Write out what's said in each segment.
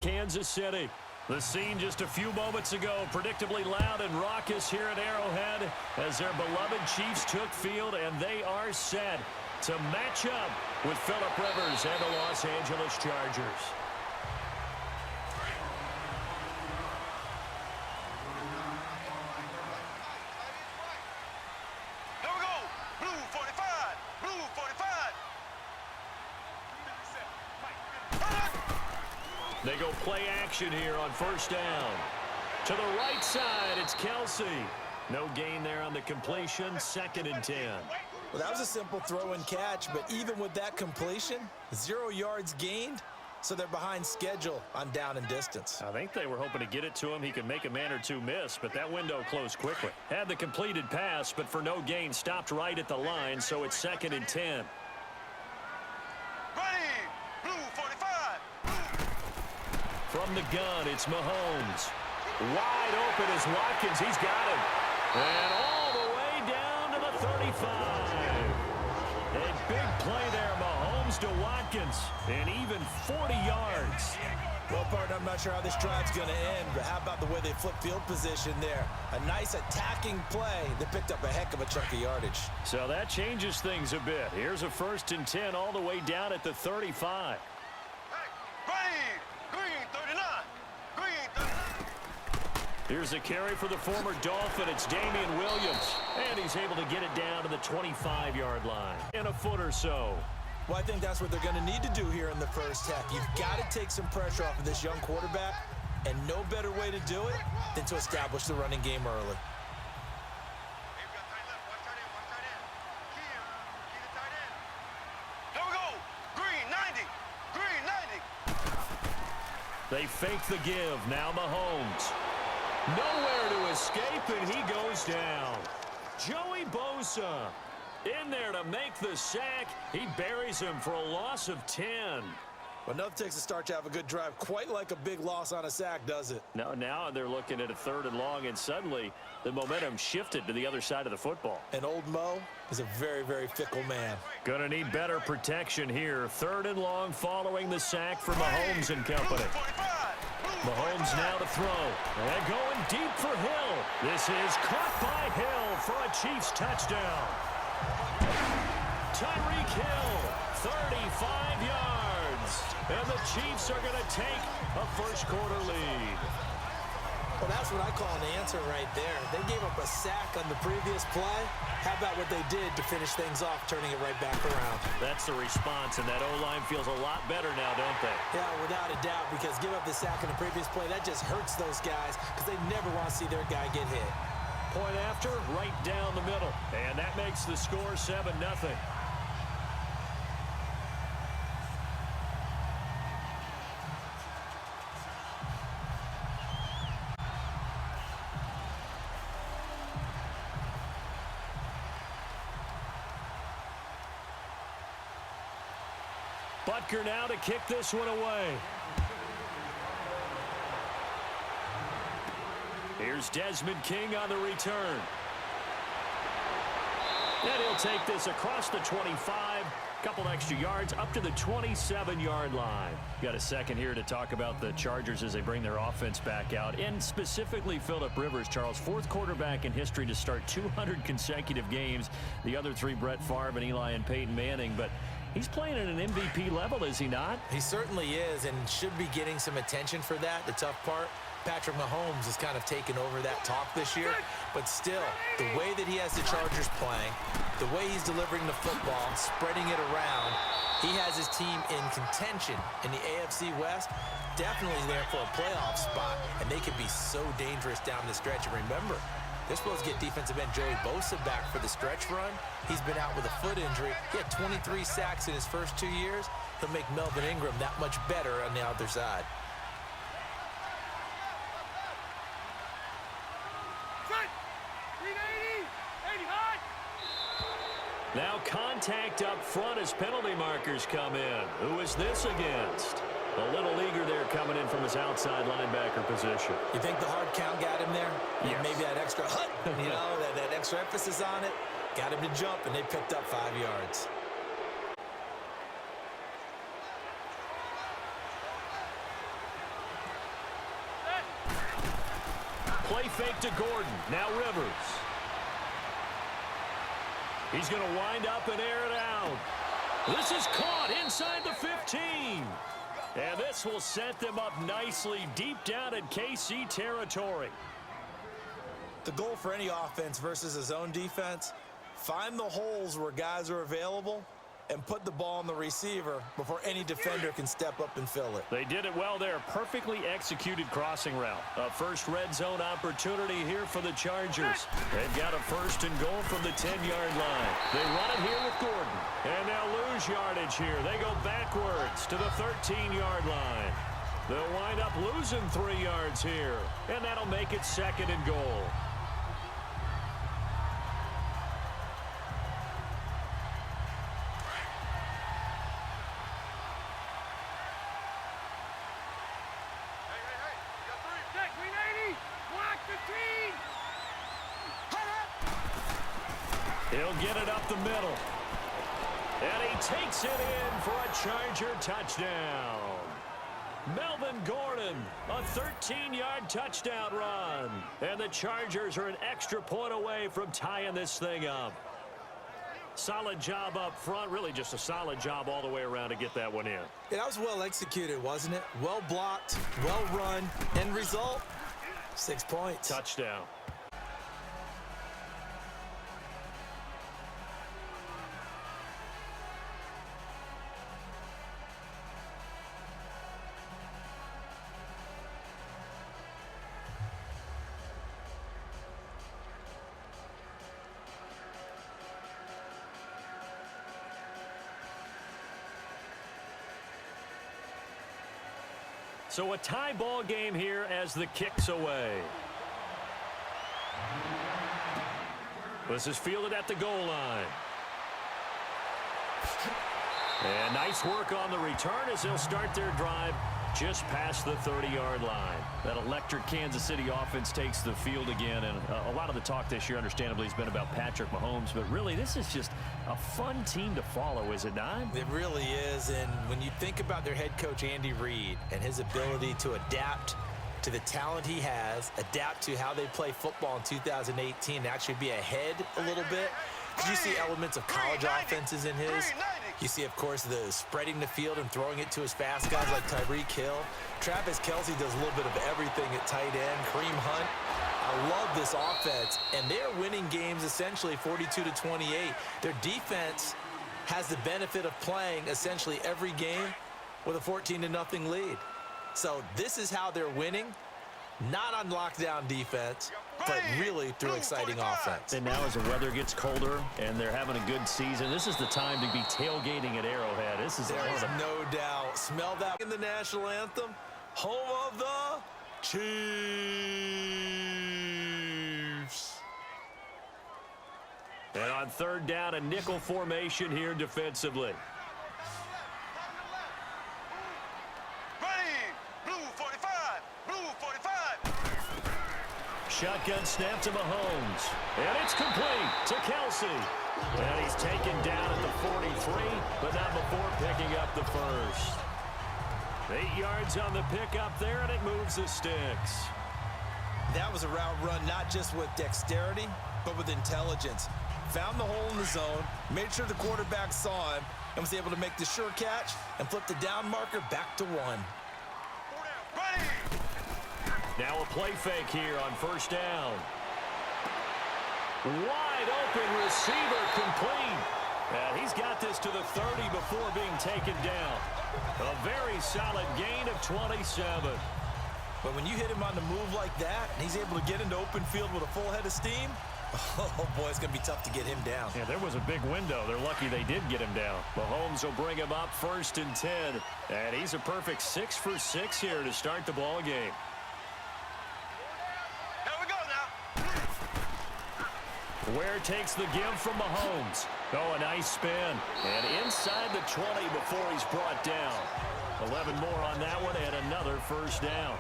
Kansas City. The scene just a few moments ago, predictably loud and raucous here at Arrowhead as their beloved Chiefs took field, and they are set to match up with Phillip Rivers and the Los Angeles Chargers. Here we go. Blue 45. Blue 45. They go play action here on first down. To the right side, it's Kelsey. No gain there on the completion, 2nd and 10. Well, that was a simple throw and catch, but even with that completion, 0 yards gained, so they're behind schedule on down and distance. I think they were hoping to get it to him. He could make a man or two miss, but that window closed quickly. Had the completed pass, but for no gain, stopped right at the line, so it's 2nd and 10. Ready. Blue 45. From the gun, it's Mahomes. Wide open is Watkins. He's got him. And all the way down to the 35. A big play there, Mahomes to Watkins. And even 40 yards. Well, partner, I'm not sure how this drive's going to end, but how about the way they flip field position there? A nice attacking play that picked up a heck of a chunk of yardage. So that changes things a bit. Here's a 1st and 10 all the way down at the 35. Here's a carry for the former Dolphin. It's Damian Williams. And he's able to get it down to the 25-yard line in a foot or so. Well, I think that's what they're going to need to do here in the first half. You've got to take some pressure off of this young quarterback, and no better way to do it than to establish the running game early. Here we go. Green 90. Green 90. They fake the give. Now Mahomes. Nowhere to escape, and he goes down. Joey Bosa in there to make the sack. He buries him for a loss of 10. Well, nothing takes a start to have a good drive quite like a big loss on a sack, does it? No, now they're looking at a 3rd and long, and suddenly the momentum shifted to the other side of the football. And old Mo is a very, very fickle man. Going to need better protection here. 3rd and long following the sack for Mahomes and company. Mahomes now to throw. And going deep for Hill. This is caught by Hill for a Chiefs touchdown. Tyreek Hill, 35 yards. And the Chiefs are going to take a first-quarter lead. Well, that's what I call an answer right there. They gave up a sack on the previous play. How about what they did to finish things off, turning it right back around? That's the response, and that O-line feels a lot better now, don't they? Yeah, without a doubt, because give up the sack on the previous play, that just hurts those guys because they never want to see their guy get hit. Point after, right down the middle. And that makes the score 7-0. Butker now to kick this one away. Here's Desmond King on the return. And he'll take this across the 25. Couple extra yards up to the 27-yard line. Got a second here to talk about the Chargers as they bring their offense back out. And specifically Phillip Rivers, Charles, 4th quarterback in history to start 200 consecutive games. The other 3, Brett Favre and Eli and Peyton Manning. But he's playing at an MVP level, is he not? He certainly is, and should be getting some attention for that. The tough part, Patrick Mahomes has kind of taken over that talk this year. But still, the way that he has the Chargers playing, the way he's delivering the football, spreading it around, he has his team in contention in the AFC West. Definitely there for a playoff spot, and they could be so dangerous down the stretch. And remember, they're supposed to get defensive end Joey Bosa back for the stretch run. He's been out with a foot injury. He had 23 sacks in his first 2 years. He'll make Melvin Ingram that much better on the other side. Now contact up front as penalty markers come in. Who is this against? A little eager there coming in from his outside linebacker position. You think the hard count got him there? Yes. Maybe that extra hut, that extra emphasis on it, got him to jump, and they picked up 5 yards. play fake to Gordon. Now Rivers. He's going to wind up and air it out. This is caught inside the 15. And this will set them up nicely deep down in KC territory. The goal for any offense versus a zone defense, find the holes where guys are available and put the ball on the receiver before any defender can step up and fill it. They did it well there. Perfectly executed crossing route. A first red zone opportunity here for the Chargers. They've got a first and goal from the 10-yard line. They run it here with Gordon. And they'll lose yardage here. They go backwards to the 13-yard line. They'll wind up losing 3 yards here. And that'll make it second and goal. He'll get it up the middle. And he takes it in for a Charger touchdown. Melvin Gordon, a 13-yard touchdown run. And the Chargers are an extra point away from tying this thing up. Solid job up front. Really just a solid job all the way around to get that one in. Yeah, that was well executed, wasn't it? Well blocked, well run. End result, 6 points. Touchdown. So a tie ball game here as the kick's away. This is fielded at the goal line. And nice work on the return as they'll start their drive just past the 30-yard line. That electric Kansas City offense takes the field again, and a lot of the talk this year, understandably, has been about Patrick Mahomes, but really this is just a fun team to follow, is it not? It really is, and when you think about their head coach, Andy Reid, and his ability to adapt to the talent he has, adapt to how they play football in 2018, actually be ahead a little bit. You see elements of college offenses in his. You see, of course, the spreading the field and throwing it to his fast guys like Tyreek Hill. Travis Kelce does a little bit of everything at tight end. Kareem Hunt. I love this offense, and they're winning games essentially 42-28. Their defense has the benefit of playing essentially every game with a 14-0 lead. So this is how they're winning. Not on lockdown defense, but really through exciting offense. And now as the weather gets colder and they're having a good season, this is the time to be tailgating at Arrowhead. This is There is no doubt. Smell that in the national anthem. Home of the Chiefs. And on third down, a nickel formation here defensively. Shotgun snap to Mahomes. And it's complete to Kelce. And he's taken down at the 43, but not before picking up the first. 8 yards on the pickup there, and it moves the sticks. That was a route run not just with dexterity, but with intelligence. Found the hole in the zone, made sure the quarterback saw him, and was able to make the sure catch and flip the down marker back to 1. Now a play fake here on first down. Wide open receiver complete. And he's got this to the 30 before being taken down. A very solid gain of 27. But when you hit him on the move like that, and he's able to get into open field with a full head of steam, oh boy, it's going to be tough to get him down. Yeah, there was a big window. They're lucky they did get him down. Mahomes will bring him up first and 10. And he's a perfect 6 for 6 here to start the ball game. Ware takes the give from Mahomes. Oh, a nice spin. And inside the 20 before he's brought down. 11 more on that one and another first down.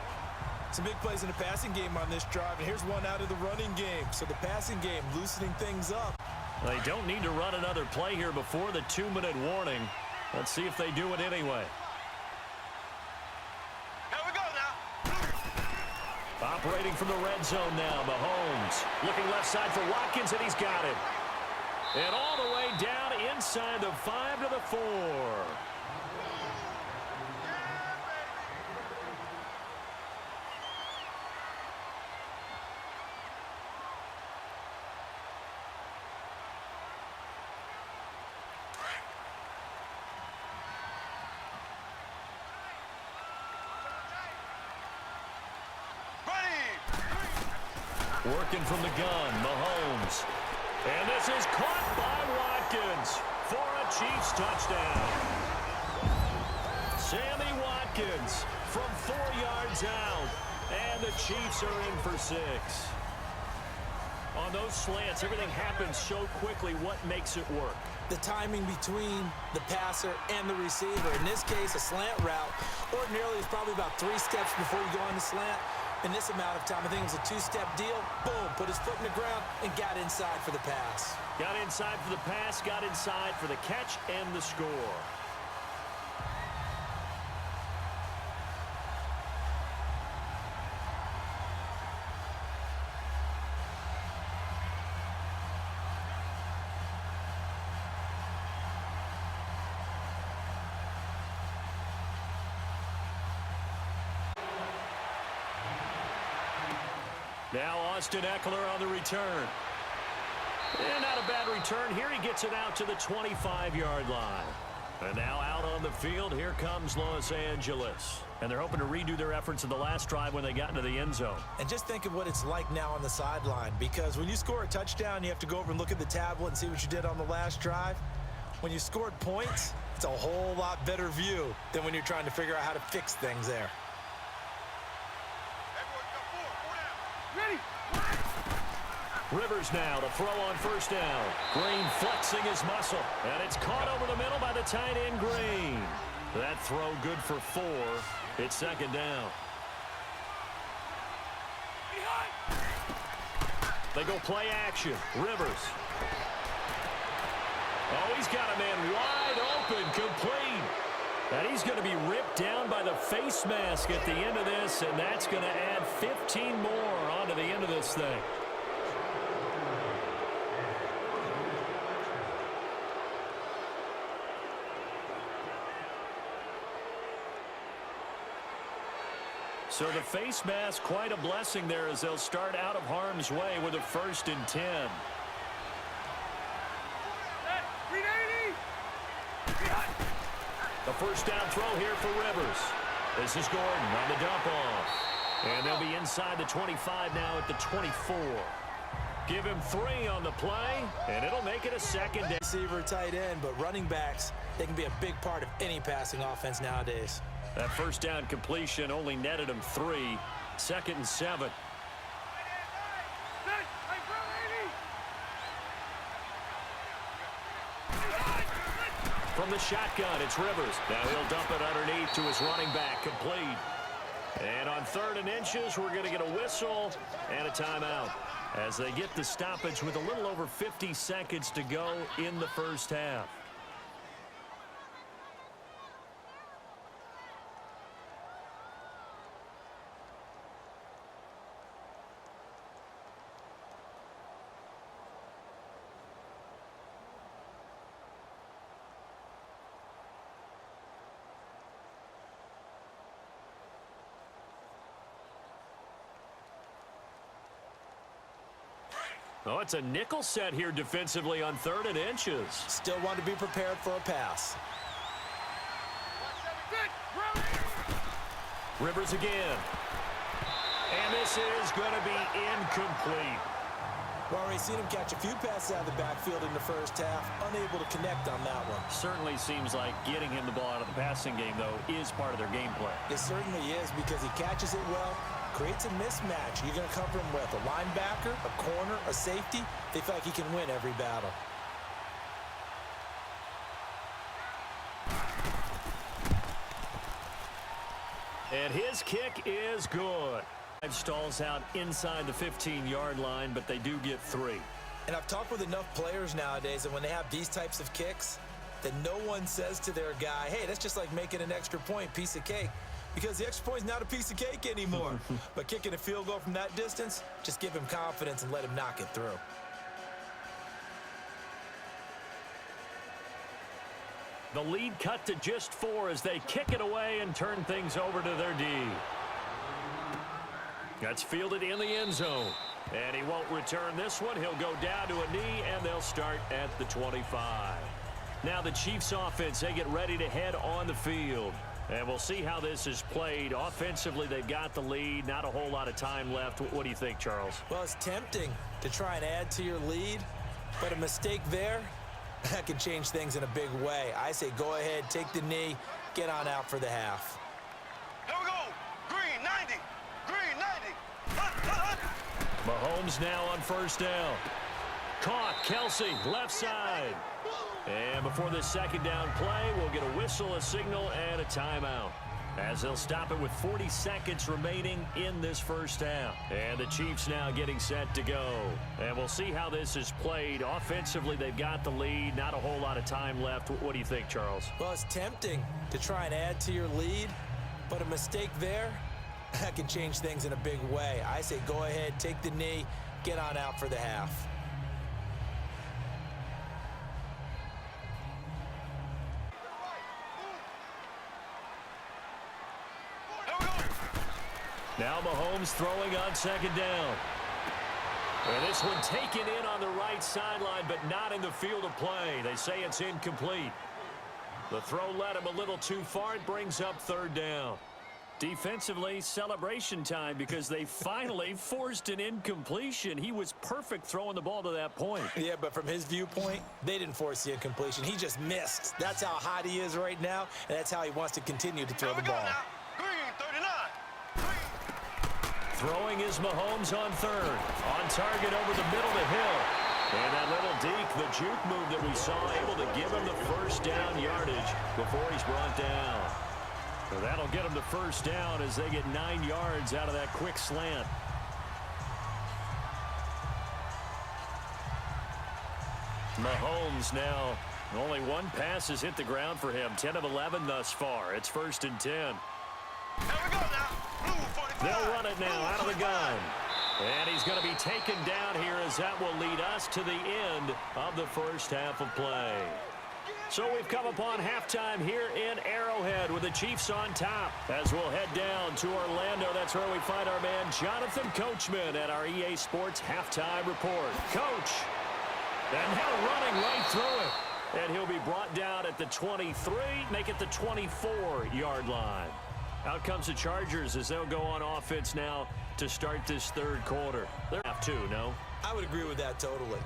Some big plays in the passing game on this drive, and here's one out of the running game. So the passing game loosening things up. They don't need to run another play here before the 2-minute warning. Let's see if they do it anyway. Operating from the red zone now, Mahomes. Looking left side for Watkins, and he's got it. And all the way down inside the 5 to the 4. Working from the gun, Mahomes. And this is caught by Watkins for a Chiefs touchdown. Sammy Watkins from 4 yards out. And the Chiefs are in for 6. On those slants, everything happens so quickly. What makes it work? The timing between the passer and the receiver. In this case, a slant route. Ordinarily, it's probably about 3 steps before you go on the slant. In this amount of time, I think it was a 2-step deal. Boom, put his foot in the ground and got inside for the pass. Got inside for the pass, got inside for the catch and the score. Now Austin Eckler on the return. And not a bad return. Here he gets it out to the 25-yard line. And now out on the field, here comes Los Angeles. And they're hoping to redo their efforts in the last drive when they got into the end zone. And just think of what it's like now on the sideline, because when you score a touchdown, you have to go over and look at the tablet and see what you did on the last drive. When you scored points, it's a whole lot better view than when you're trying to figure out how to fix things there. Rivers now to throw on first down. Green flexing his muscle. And it's caught over the middle by the tight end, Green. That throw good for 4. It's second down. They go play action. Rivers. Oh, he's got a man wide open, complete. And he's going to be ripped down by the face mask at the end of this, and that's going to add 15 more onto the end of this thing. So the face mask, quite a blessing there as they'll start out of harm's way with a 1st and 10. The first down throw here for Rivers. This is Gordon on the dump off. And they'll be inside the 25 now at the 24. Give him 3 on the play, and it'll make it a second down. Receiver, tight end, but running backs, they can be a big part of any passing offense nowadays. That first down completion only netted him 3. 2nd and 7. From the shotgun, it's Rivers. Now he'll dump it underneath to his running back, complete. And on 3rd and inches, we're going to get a whistle and a timeout as they get the stoppage with a little over 50 seconds to go in the first half. Oh, it's a nickel set here defensively on 3rd and inches. Still want to be prepared for a pass. Rivers again. And this is going to be incomplete. Well, we've seen him catch a few passes out of the backfield in the first half, unable to connect on that one. Certainly seems like getting him the ball out of the passing game, though, is part of their game plan. It certainly is, because he catches it well, creates a mismatch. You're going to cover him with a linebacker, a corner, a safety. They feel like he can win every battle. And his kick is good. Stalls out inside the 15-yard line, but they do get 3. And I've talked with enough players nowadays, and when they have these types of kicks, that no one says to their guy, hey, that's just like making an extra point, piece of cake. because the extra point is not a piece of cake anymore. But kicking a field goal from that distance, just give him confidence and let him knock it through. The lead cut to just 4 as they kick it away and turn things over to their D. That's fielded in the end zone. And he won't return this one. He'll go down to a knee, and they'll start at the 25. Now the Chiefs offense, they get ready to head on the field. And we'll see how this is played. Offensively, they've got the lead. Not a whole lot of time left. What do you think, Charles? Well, it's tempting to try and add to your lead, but a mistake there, that can change things in a big way. I say go ahead, take the knee, get on out for the half. Here we go. Green 90. Green 90. Hut, hut, hut. Mahomes now on first down. Caught, Kelsey, left side. And before this second down play, we'll get a whistle, a signal, and a timeout, as they'll stop it with 40 seconds remaining in this first half. And the Chiefs now getting set to go. And we'll see how this is played. Offensively, they've got the lead. Not a whole lot of time left. What do you think, Charles? Well, it's tempting to try and add to your lead, but a mistake there, that can change things in a big way. I say go ahead, take the knee, get on out for the half. Now Mahomes throwing on second down. And this one taken in on the right sideline, but not in the field of play. They say it's incomplete. The throw led him a little too far. It brings up third down. Defensively, celebration time because they finally forced an incompletion. He was perfect throwing the ball to that point. Yeah, but from his viewpoint, they didn't force the incompletion. He just missed. That's how hot he is right now, and that's how he wants to continue to throw the ball. Green 39. Throwing is Mahomes on third. On target over the middle to Hill. And that little deke, the juke move that we saw, able to give him the first down yardage before he's brought down. So that'll get him the first down as they get 9 yards out of that quick slant. Mahomes now, only one pass has hit the ground for him. 10 of 11 thus far. It's 1st and 10. Here we go now. Blue 45. They'll run it now out of the gun. And he's going to be taken down here as that will lead us to the end of the first half of play. So we've come upon halftime here in Arrowhead with the Chiefs on top. As we'll head down to Orlando, that's where we find our man Jonathan Coachman at our EA Sports Halftime Report. Coach, and now running right through it. And he'll be brought down at the 23, make it the 24-yard line. Out comes the Chargers as they'll go on offense now to start this third quarter. They're half two, no? I would agree with that totally.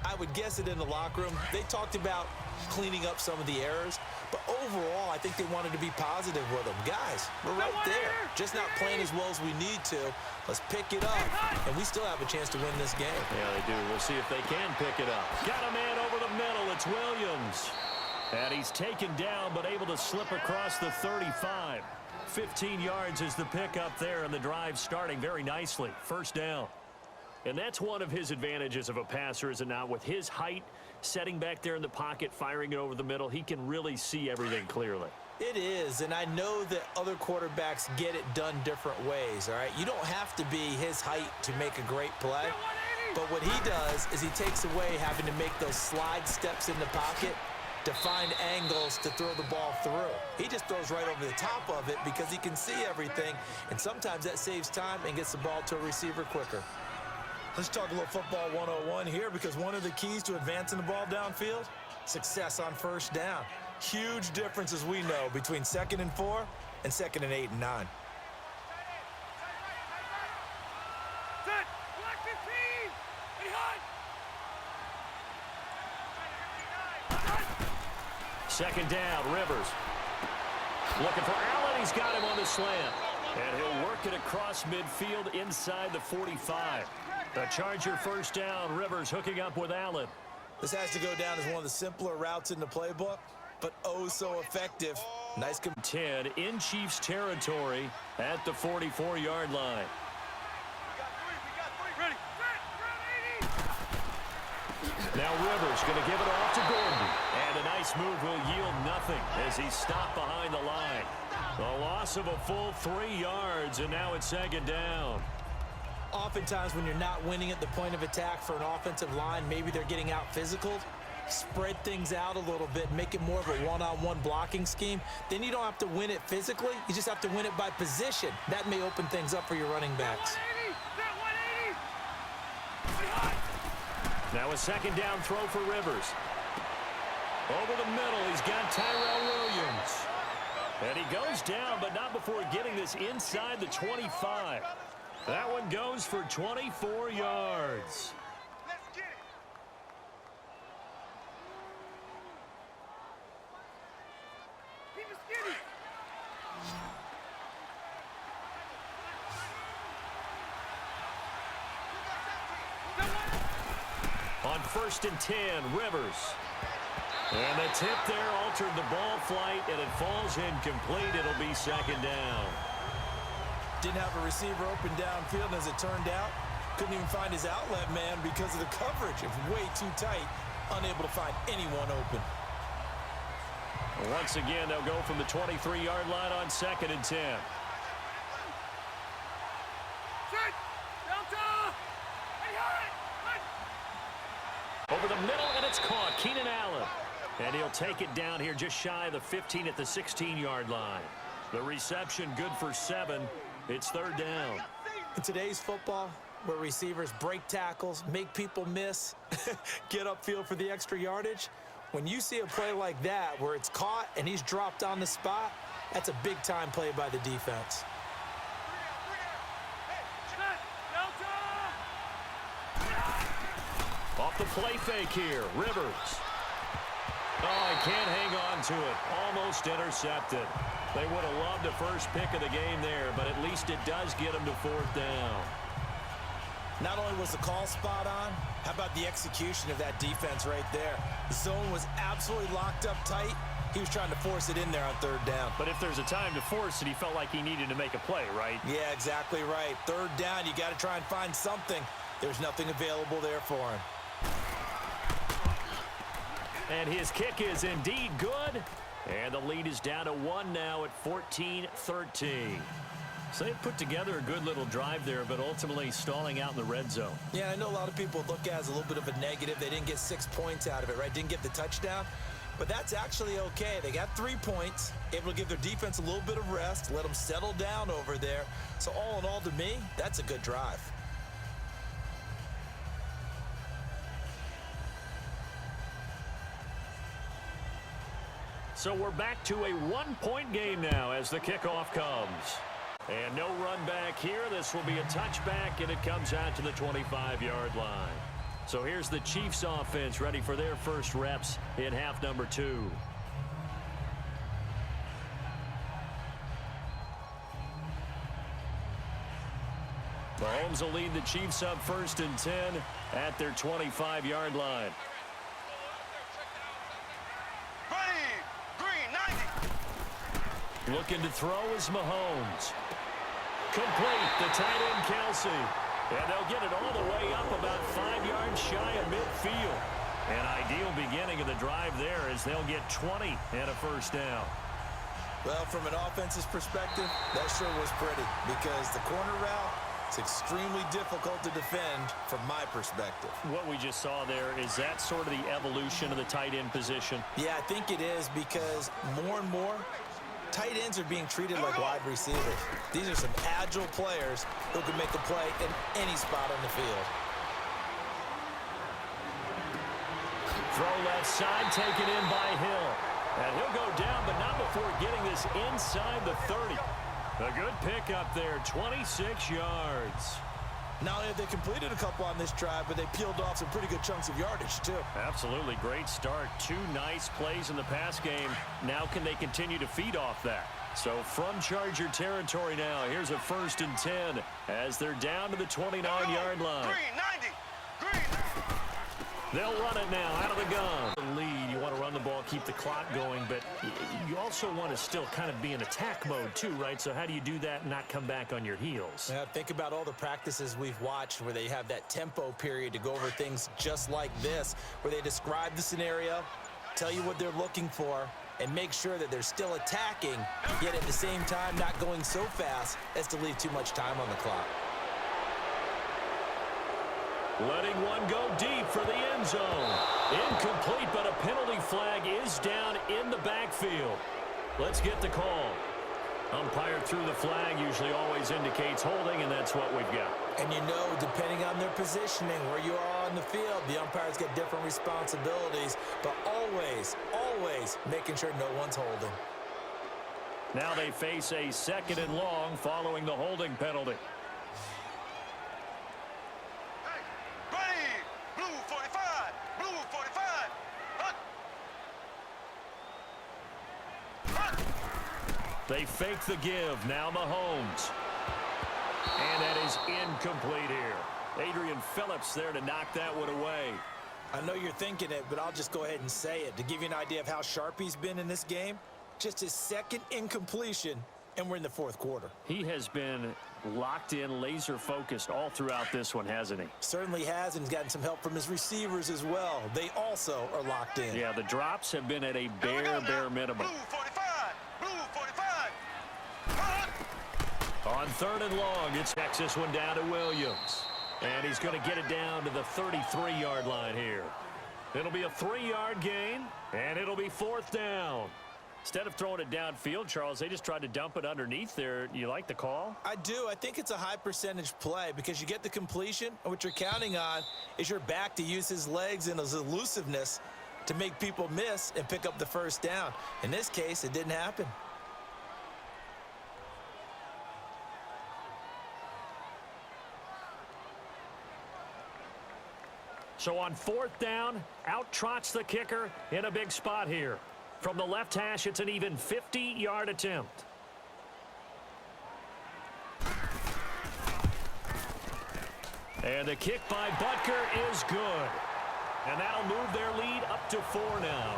I would guess it in the locker room. They talked about cleaning up some of the errors, but overall, I think they wanted to be positive with them. Guys, we're right there. Just not playing as well as we need to. Let's pick it up, and we still have a chance to win this game. Yeah, they do. We'll see if they can pick it up. Got a man over the middle. It's Williams. And he's taken down, but able to slip across the 35. 15 yards is the pickup there, and the drive starting very nicely. First down. And that's one of his advantages of a passer, is it not? With his height, setting back there in the pocket, firing it over the middle, he can really see everything clearly. It is, and I know that other quarterbacks get it done different ways, all right? You don't have to be his height to make a great play, but what he does is he takes away having to make those slide steps in the pocket to find angles to throw the ball through. He just throws right over the top of it because he can see everything, and sometimes that saves time and gets the ball to a receiver quicker. Let's talk a little football 101 here, because one of the keys to advancing the ball downfield, success on first down. Huge difference, as we know, between 2nd and 4 and 2nd and 8 and 9. Second down, Rivers. Looking for Allen. He's got him on the slant. And he'll work it across midfield inside the 45. The Charger first down. Rivers hooking up with Allen. This has to go down as one of the simpler routes in the playbook, but oh so effective. Nice 10 in Chiefs territory at the 44-yard line. Now Rivers going to give it off to Gordon. And a nice move will yield nothing as he's stopped behind the line. A loss of a full 3 yards, and now it's second down. Oftentimes when you're not winning at the point of attack for an offensive line, maybe they're getting out physical, spread things out a little bit, make it more of a one-on-one blocking scheme. Then you don't have to win it physically. You just have to win it by position. That may open things up for your running backs. Now a second down throw for Rivers. Over the middle, he's got Tyrell Williams. And he goes down, but not before getting this inside the 25. That one goes for 24 yards. Let's get it. Keep it skinny. On 1st and 10, Rivers. And the tip there altered the ball flight, and it falls incomplete. It'll be second down. Didn't have a receiver open downfield, and as it turned out, couldn't even find his outlet man because of the coverage. It was way too tight, unable to find anyone open. Once again, they'll go from the 23-yard line on 2nd and 10. Over the middle, and it's caught. Keenan Allen. And he'll take it down here just shy of the 15 at the 16-yard line. The reception good for 7. It's third down. In today's football, where receivers break tackles, make people miss, get upfield for the extra yardage, when you see a play like that where it's caught and he's dropped on the spot, that's a big-time play by the defense. Off the play fake here, Rivers. Oh, he can't hang on to it. Almost intercepted. They would have loved the first pick of the game there, but at least it does get them to 4th down. Not only was the call spot on, how about the execution of that defense right there? The zone was absolutely locked up tight. He was trying to force it in there on 3rd down. But if there's a time to force it, he felt like he needed to make a play, right? Yeah, exactly right. 3rd down, you got to try and find something. There's nothing available there for him. And his kick is indeed good. And the lead is down to 1 now at 14-13. So they put together a good little drive there, but ultimately stalling out in the red zone. Yeah, I know a lot of people look at it as a little bit of a negative. They didn't get 6 points out of it, right? Didn't get the touchdown. But that's actually okay. They got 3 points, able to give their defense a little bit of rest, let them settle down over there. So all in all, to me, that's a good drive. So we're back to a 1-point game now as the kickoff comes. And no run back here. This will be a touchback, and it comes out to the 25-yard line. So here's the Chiefs offense ready for their first reps in half number 2. Mahomes will lead the Chiefs up 1st and 10 at their 25-yard line. Looking to throw is Mahomes. Complete, the tight end Kelsey. And they'll get it all the way up about 5 yards shy of midfield. An ideal beginning of the drive there as they'll get 20 and a first down. Well, from an offensive perspective, that sure was pretty because the corner route is extremely difficult to defend from my perspective. What we just saw there, is that sort of the evolution of the tight end position? Yeah, I think it is because more and more, tight ends are being treated like wide receivers. These are some agile players who can make a play in any spot on the field. Throw left side, taken in by Hill. And he'll go down, but not before getting this inside the 30. A good pickup there, 26 yards. Not only have they completed a couple on this drive, but they peeled off some pretty good chunks of yardage, too. Absolutely. Great start. 2 nice plays in the pass game. Now can they continue to feed off that? So from Charger territory now, here's a 1st and 10 as they're down to the 29-yard line. Green, 90. Green. They'll run it now out of the gun. The lead, you want to run the ball, keep the clock going, but you also want to still kind of be in attack mode too, right? So how do you do that and not come back on your heels? Yeah, think about all the practices we've watched where they have that tempo period to go over things just like this, where they describe the scenario, tell you what they're looking for, and make sure that they're still attacking, yet at the same time not going so fast as to leave too much time on the clock. Letting one go deep for the end zone. Incomplete, but a penalty flag is down in the backfield. Let's get the call. Umpire threw the flag, usually always indicates holding, and that's what we've got. And you know, depending on their positioning, where you are on the field, the umpires get different responsibilities, but always, always making sure no one's holding. Now they face a 2nd and long following the holding penalty. Ready. Blue 45. Blue 45. Hunt. Hunt. They fake the give. Now Mahomes. And that is incomplete here. Adrian Phillips there to knock that one away. I know you're thinking it, but I'll just go ahead and say it. To give you an idea of how sharp he's been in this game, just his 2nd incompletion, and we're in the 4th quarter. He has been locked in, laser-focused all throughout this one, hasn't he? Certainly has, and he's gotten some help from his receivers as well. They also are locked in. Yeah, the drops have been at a bare minimum. Blue 45. Blue 45. Hunt. On 3rd and long, it's Texas one down to Williams. And he's going to get it down to the 33-yard line here. It'll be a 3-yard gain, and it'll be 4th down. Instead of throwing it downfield, Charles, they just tried to dump it underneath there. You like the call? I do. I think it's a high percentage play because you get the completion, and what you're counting on is your back to use his legs and his elusiveness to make people miss and pick up the 1st down. In this case, it didn't happen. So on 4th down, out trots the kicker in a big spot here. From the left hash, it's an even 50-yard attempt. And the kick by Butker is good. And that'll move their lead up to 4 now.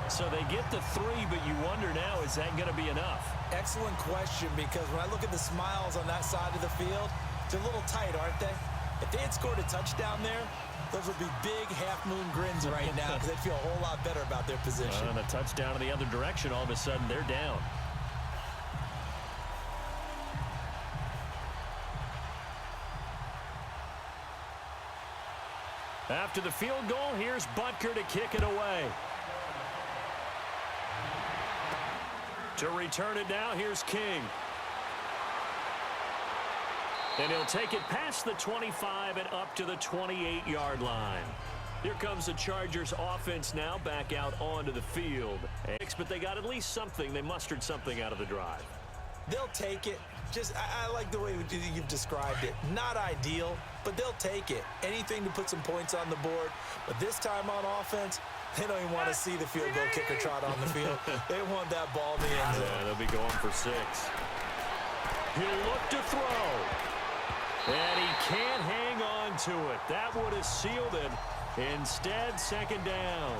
So they get the 3, but you wonder now, is that going to be enough? Excellent question, because when I look at the smiles on that side of the field, they're a little tight, aren't they? If they had scored a touchdown there, those would be big half-moon grins right now because they'd feel a whole lot better about their position. And a touchdown in the other direction, all of a sudden they're down. After the field goal, here's Butker to kick it away. To return it now, here's King. And he'll take it past the 25 and up to the 28-yard line. Here comes the Chargers offense now back out onto the field. But they got at least something. They mustered something out of the drive. They'll take it. I like the way you've described it. Not ideal, but they'll take it. Anything to put some points on the board. But this time on offense, they don't even want to see the field goal kicker trot on the field. They want that ball in the end zone. Yeah, they'll be going for 6. He'll look to throw. And he can't hang on to it. That would have sealed it. Instead, 2nd down.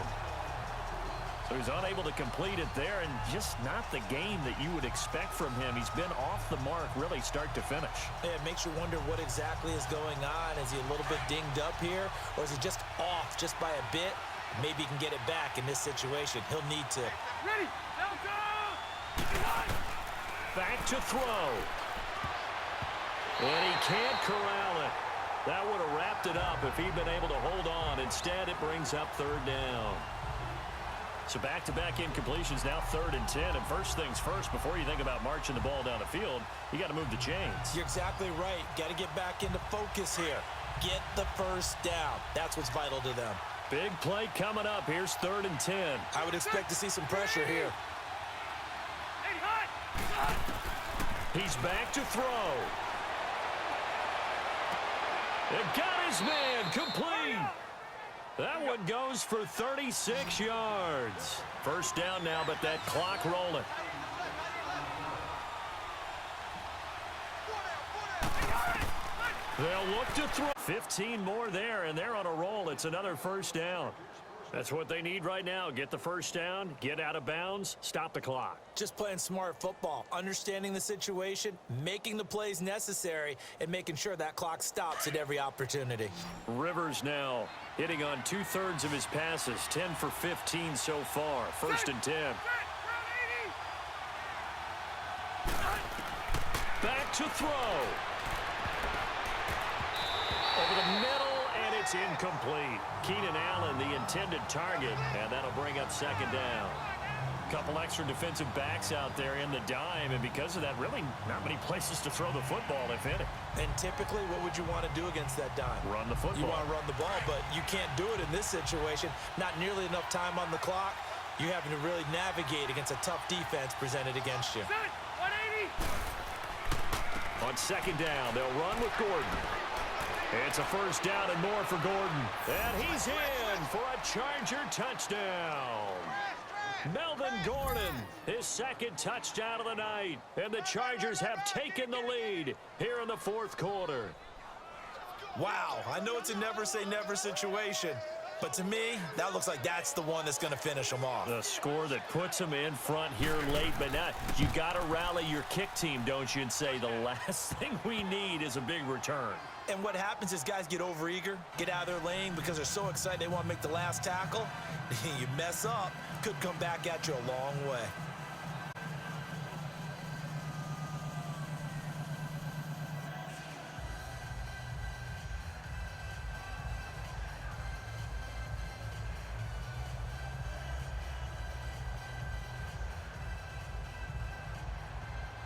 So he's unable to complete it there, and just not the game that you would expect from him. He's been off the mark really start to finish. Yeah, it makes you wonder what exactly is going on. Is he a little bit dinged up here, or is he just off just by a bit? Maybe he can get it back in this situation. He'll need to. Ready. Now go. Back to throw. And he can't corral it. That would have wrapped it up if he'd been able to hold on. Instead, it brings up 3rd down. So back-to-back incompletions, now 3rd and 10. And first things first, before you think about marching the ball down the field, you got to move the chains. You're exactly right. Got to get back into focus here. Get the 1st down. That's what's vital to them. Big play coming up. Here's 3rd and 10. I would expect to see some pressure here. He's back to throw. It got his man complete. That one goes for 36 yards. 1st down now, but that clock rolling. They'll look to throw. 15 more there, and they're on a roll. It's another 1st down. That's what they need right now. Get the first down, get out of bounds, stop the clock. Just playing smart football, understanding the situation, making the plays necessary, and making sure that clock stops at every opportunity. Rivers now hitting on 2/3 of his passes, 10 for 15 so far. First and 10. Back to throw. Over the middle, and it's incomplete. Keenan Allen, the intended target, and that'll bring up second down. Couple extra defensive backs out there in the dime, and because of that, really not many places to throw the football, if any. And typically, what would you want to do against that dime? Run the football. You want to run the ball, but you can't do it in this situation. Not nearly enough time on the clock. You're having to really navigate against a tough defense presented against you. 180. On second down, they'll run with Gordon. It's a first down and more for Gordon. And he's in for a Charger touchdown. Melvin Gordon, his second touchdown of the night. And the Chargers have taken the lead here in the fourth quarter. Wow, I know it's a never-say-never situation, but to me, that looks like that's the one that's going to finish them off. The score that puts them in front here late, but now you got to rally your kick team, don't you, and say the last thing we need is a big return. And what happens is guys get overeager, get out of their lane because they're so excited they want to make the last tackle. You mess up, could come back at you a long way.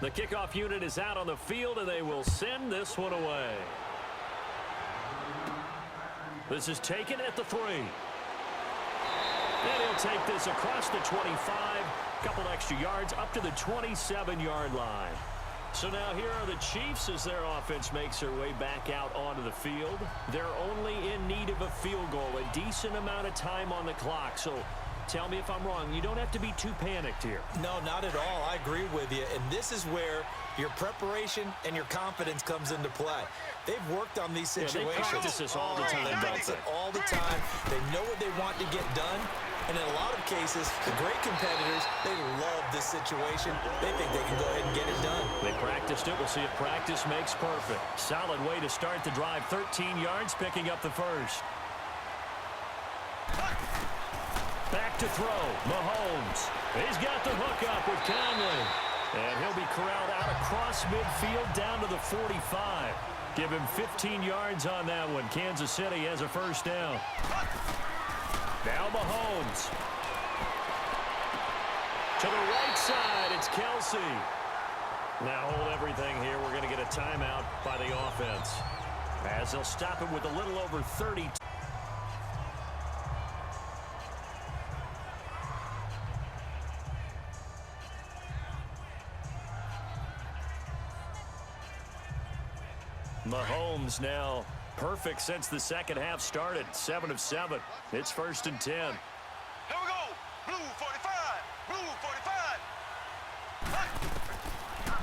The kickoff unit is out on the field, and they will send this one away. This is taken at the 3. And he'll take this across the 25. Couple extra yards up to the 27-yard line. So now here are the Chiefs as their offense makes their way back out onto the field. They're only in need of a field goal, a decent amount of time on the clock. So tell me if I'm wrong. You don't have to be too panicked here. No, not at all. I agree with you. And this is where your preparation and your confidence comes into play. They've worked on these situations. Yeah, they practice this all the time. They practice it all the time. They know what they want to get done. And in a lot of cases, the great competitors, they love this situation. They think they can go ahead and get it done. They practiced it. We'll see if practice makes perfect. Solid way to start the drive. 13 yards, picking up the first. Back to throw. Mahomes. He's got the hook up with Conley. And he'll be corralled out across midfield down to the 45. Give him 15 yards on that one. Kansas City has a first down. Now Mahomes. To the right side, it's Kelsey. Now hold everything here. We're going to get a timeout by the offense, as they'll stop it with a little over 30. Mahomes now perfect since the second half started. 7 of 7. It's first and 10. Here we go. Blue 45. Blue 45.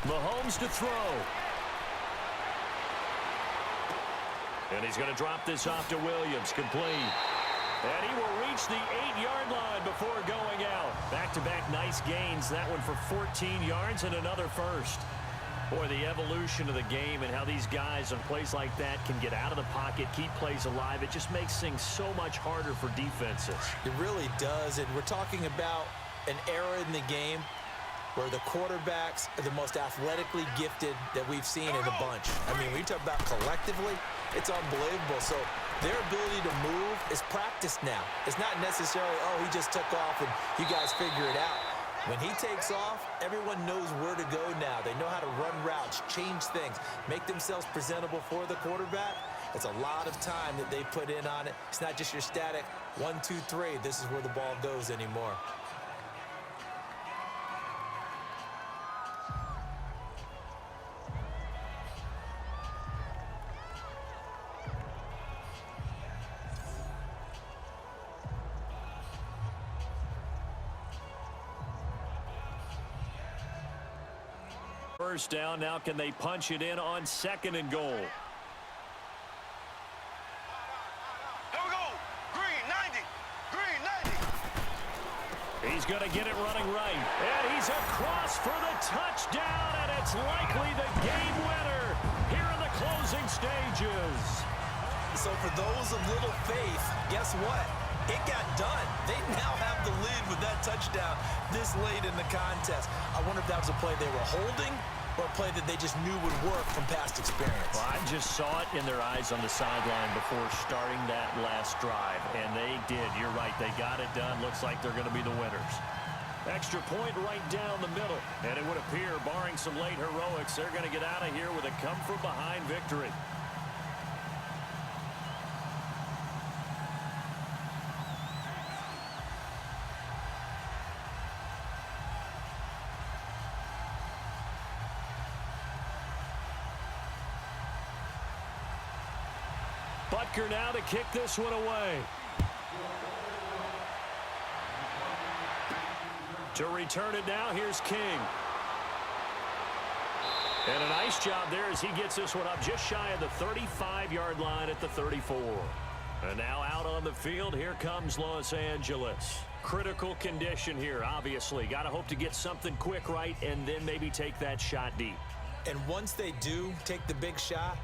Mahomes to throw. And he's going to drop this off to Williams. Complete. And he will reach the 8-yard line before going out. Back-to-back nice gains. That one for 14 yards and another first. Boy, the evolution of the game and how these guys on plays like that can get out of the pocket, keep plays alive, it just makes things so much harder for defenses. It really does, and we're talking about an era in the game where the quarterbacks are the most athletically gifted that we've seen in a bunch. I mean, when you talk about collectively, it's unbelievable. So their ability to move is practiced now. It's not necessarily, oh, he just took off and you guys figure it out. When he takes off, everyone knows where to go now. They know how to run routes, change things, make themselves presentable for the quarterback. It's a lot of time that they put in on it. It's not just your static 1, 2, 3. This is where the ball goes anymore. First down. Now can they punch it in on second and goal? Here we go. Green 90. Green He's going to get it running right. And he's across for the touchdown, and it's likely the game winner here in the closing stages. So for those of little faith, guess what? It got done. They now have the lead with that touchdown this late in the contest. I wonder if that was a play they were holding or a play that they just knew would work from past experience. Well, I just saw it in their eyes on the sideline before starting that last drive, and they did. You're right. They got it done. Looks like they're going to be the winners. Extra point right down the middle, and it would appear, barring some late heroics, they're going to get out of here with a come-from-behind victory. Butker now to kick this one away. To return it now, here's King. And a nice job there as he gets this one up just shy of the 35-yard line at the 34. And now out on the field, here comes Los Angeles. Critical condition here, obviously. Got to hope to get something quick right and then maybe take that shot deep. And once they do take the big shot,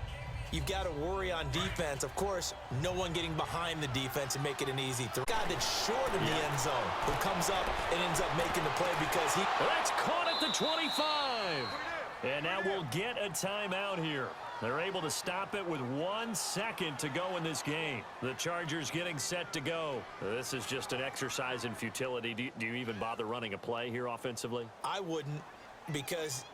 you've got to worry on defense. Of course, no one getting behind the defense and make it an easy throw. Guy that's short in the end zone who comes up and ends up making the play because he... That's caught at the 25. And now we'll get a timeout here. They're able to stop it with 1 second to go in this game. The Chargers getting set to go. This is just an exercise in futility. Do you even bother running a play here offensively? I wouldn't, because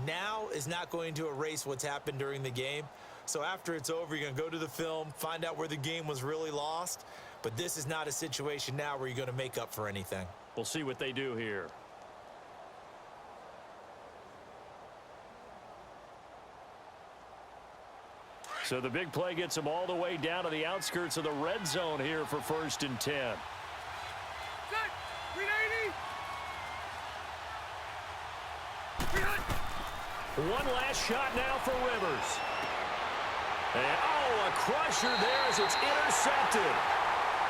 now is not going to erase what's happened during the game. So after it's over, you're going to go to the film, find out where the game was really lost. But this is not a situation now where you're going to make up for anything. We'll see what they do here. So the big play gets them all the way down to the outskirts of the red zone here for 1st and 10. Set. 380. One last shot now for Rivers. And, a crusher there as it's intercepted.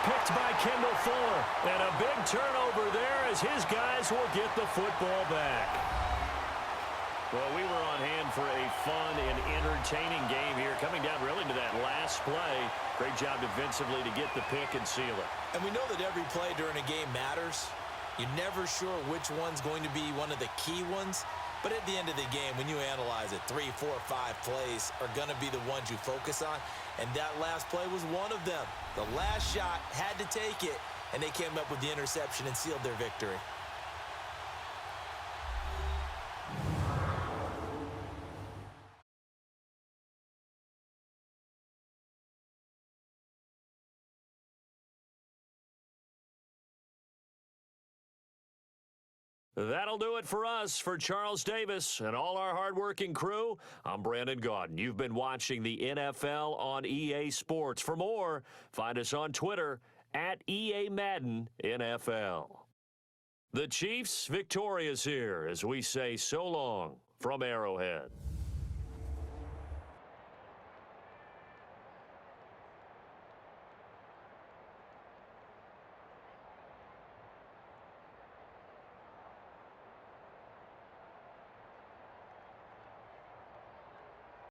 Picked by Kendall Fuller. And a big turnover there as his guys will get the football back. Well, we were on hand for a fun and entertaining game here, coming down really to that last play. Great job defensively to get the pick and seal it. And we know that every play during a game matters. You're never sure which one's going to be one of the key ones. But at the end of the game, when you analyze it, 3, 4, 5 plays are going to be the ones you focus on. And that last play was one of them. The last shot had to take it, and they came up with the interception and sealed their victory. That'll do it for us. For Charles Davis and all our hardworking crew, I'm Brandon Gaudin. You've been watching the NFL on EA Sports. For more, find us on Twitter at EA Madden NFL. The Chiefs victorious here as we say so long from Arrowhead.